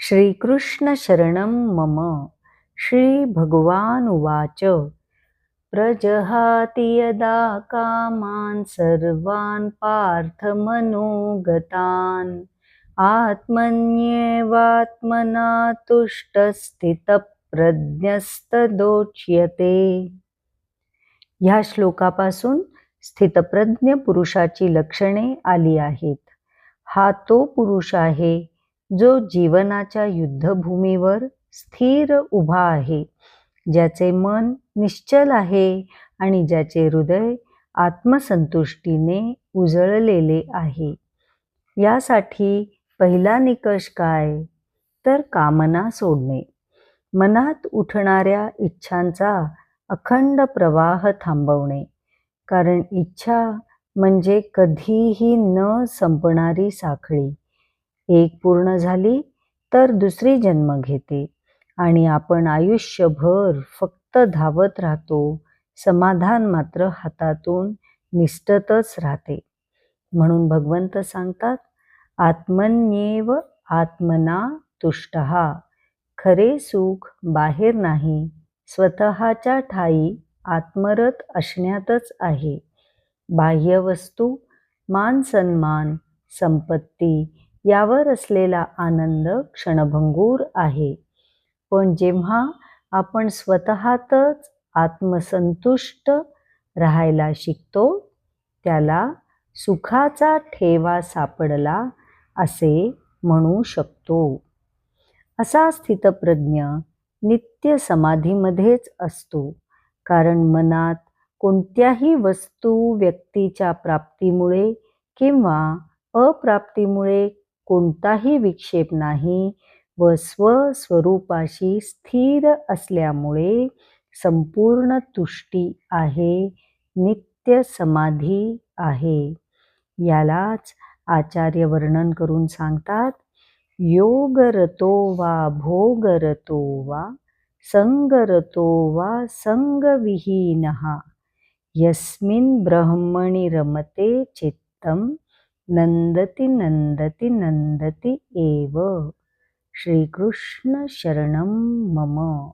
श्रीकृष्ण शरणं मम। श्री भगवान उवाच प्रजहाति यदा कामान् सर्वान् पार्थ मनोगतान् आत्मन्येवात्मना तुष्टः स्थितप्रज्ञस्तदोच्यते। ह्या श्लोकापासून स्थितप्रज्ञ पुरुषाची लक्षणे आली आहेत. हा तो पुरुष आहे जो जीवनाच्या युद्धभूमीवर स्थिर उभा आहे, ज्याचे मन निश्चल आहे आणि ज्याचे हृदय आत्मसंतुष्टीने उजळलेले आहे. यासाठी पहिला निकष काय? तर कामना सोडणे. मनात उठणाऱ्या इच्छांचा अखंड प्रवाह थांबवणे. कारण इच्छा म्हणजे कधीही न संपणारी साखळी. एक पूर्ण झाली तर दुसरी जन्म घेते आणि आपण आयुष्यभर फक्त धावत राहतो. समाधान मात्र हातातून निसटतच राहते. म्हणून भगवंत सांगतात, आत्मन्येव आत्मना तुष्टः. खरे सुख बाहेर नाही, स्वतःच्या ठायी आत्मरत असण्यातच आहे. बाह्य वस्तू, मान सन्मान, संपत्ती यावर असलेला आनंद क्षणभंगूर आहे. पण जेव्हा आपण स्वतःतच आत्मसंतुष्ट राहायला शिकतो, त्याला सुखाचा ठेवा सापडला असे म्हणू शकतो. असा स्थितप्रज्ञ नित्य समाधीमध्येच असतो. कारण मनात कोणत्याही वस्तू व्यक्तीच्या प्राप्तीमुळे किंवा अप्राप्तीमुळे कोणताही विक्षेप नाही व स्वस्वरूपाशी स्थिर असल्यामुळे संपूर्ण तुष्टी आहे, नित्य समाधी आहे. यालाच आचार्य वर्णन करून सांगतात, योगरतो वा भोगरतो वा संगरतो वा संगविहीनः यस्मिन् ब्रह्मणि रमते चित्तं नंदति नंदति नंदति एव. श्रीकृष्ण शरणं मम.